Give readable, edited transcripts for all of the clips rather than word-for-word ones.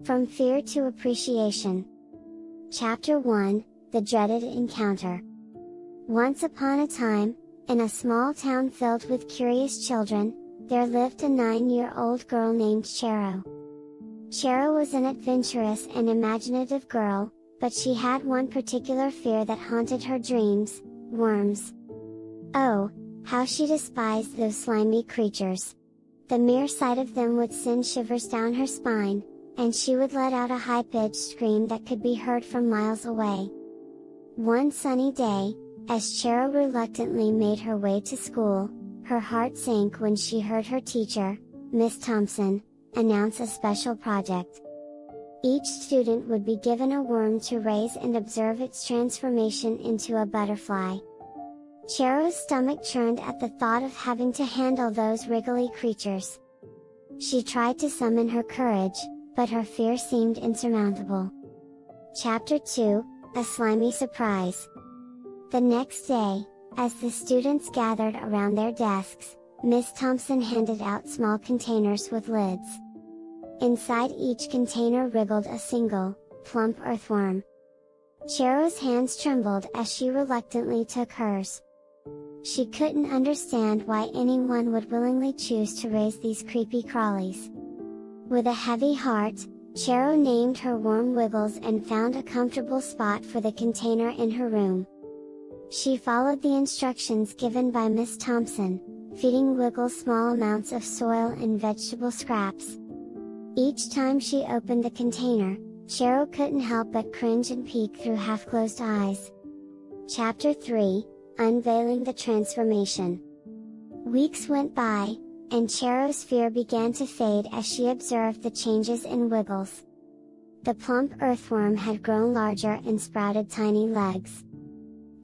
From Fear to Appreciation. Chapter 1, The Dreaded Encounter. Once upon a time, in a small town filled with curious children, there lived a 9-year-old girl named Sharot. Sharot was an adventurous and imaginative girl, but she had one particular fear that haunted her dreams: worms. Oh, how she despised those slimy creatures! The mere sight of them would send shivers down her spine, and she would let out a high-pitched scream that could be heard from miles away. One sunny day, as Sharot reluctantly made her way to school, her heart sank when she heard her teacher, Miss Thompson, announce a special project. Each student would be given a worm to raise and observe its transformation into a butterfly. Sharot's stomach churned at the thought of having to handle those wriggly creatures. She tried to summon her courage, but her fear seemed insurmountable. Chapter 2, A Slimy Surprise. The next day, as the students gathered around their desks, Miss Thompson handed out small containers with lids. Inside each container wriggled a single, plump earthworm. Sharot's hands trembled as she reluctantly took hers. She couldn't understand why anyone would willingly choose to raise these creepy crawlies. With a heavy heart, Sharot named her worm Wiggles and found a comfortable spot for the container in her room. She followed the instructions given by Miss Thompson, feeding Wiggles small amounts of soil and vegetable scraps. Each time she opened the container, Sharot couldn't help but cringe and peek through half-closed eyes. Chapter 3, Unveiling the Transformation. Weeks went by, and Sharot's fear began to fade as she observed the changes in Wiggles. The plump earthworm had grown larger and sprouted tiny legs.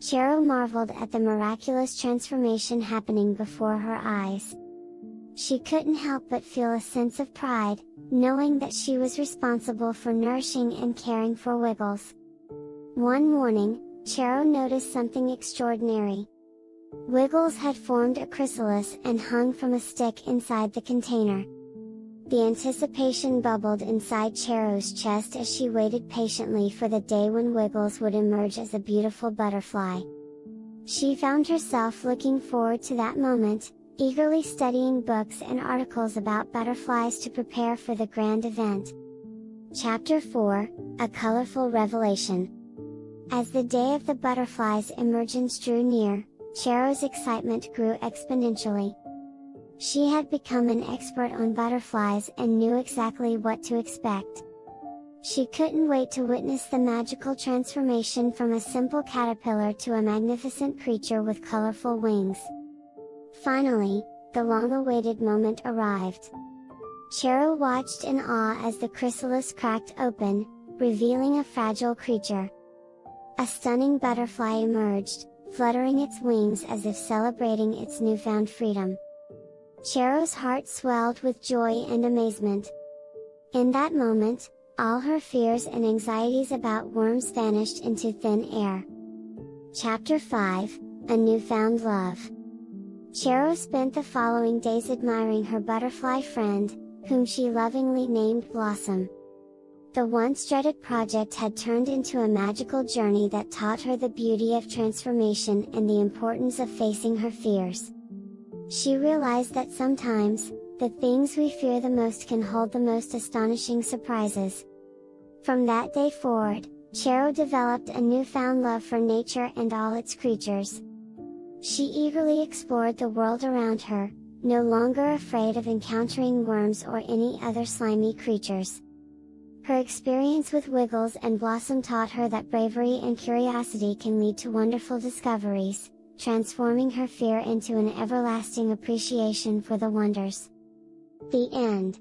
Sharot marveled at the miraculous transformation happening before her eyes. She couldn't help but feel a sense of pride, knowing that she was responsible for nourishing and caring for Wiggles. One morning, Sharot noticed something extraordinary. Wiggles had formed a chrysalis and hung from a stick inside the container. The anticipation bubbled inside Sharot's chest as she waited patiently for the day when Wiggles would emerge as a beautiful butterfly. She found herself looking forward to that moment, eagerly studying books and articles about butterflies to prepare for the grand event. Chapter 4, A Colorful Revelation. As the day of the butterfly's emergence drew near, Sharot's excitement grew exponentially. She had become an expert on butterflies and knew exactly what to expect. She couldn't wait to witness the magical transformation from a simple caterpillar to a magnificent creature with colorful wings. Finally, the long-awaited moment arrived. Sharot watched in awe as the chrysalis cracked open, revealing a fragile creature. A stunning butterfly emerged, fluttering its wings as if celebrating its newfound freedom. Sharot's heart swelled with joy and amazement. In that moment, all her fears and anxieties about worms vanished into thin air. Chapter 5, A Newfound Love. Sharot spent the following days admiring her butterfly friend, whom she lovingly named Blossom. The once dreaded project had turned into a magical journey that taught her the beauty of transformation and the importance of facing her fears. She realized that sometimes, the things we fear the most can hold the most astonishing surprises. From that day forward, Sharot developed a newfound love for nature and all its creatures. She eagerly explored the world around her, no longer afraid of encountering worms or any other slimy creatures. Her experience with Wiggles and Blossom taught her that bravery and curiosity can lead to wonderful discoveries, transforming her fear into an everlasting appreciation for the wonders. The end.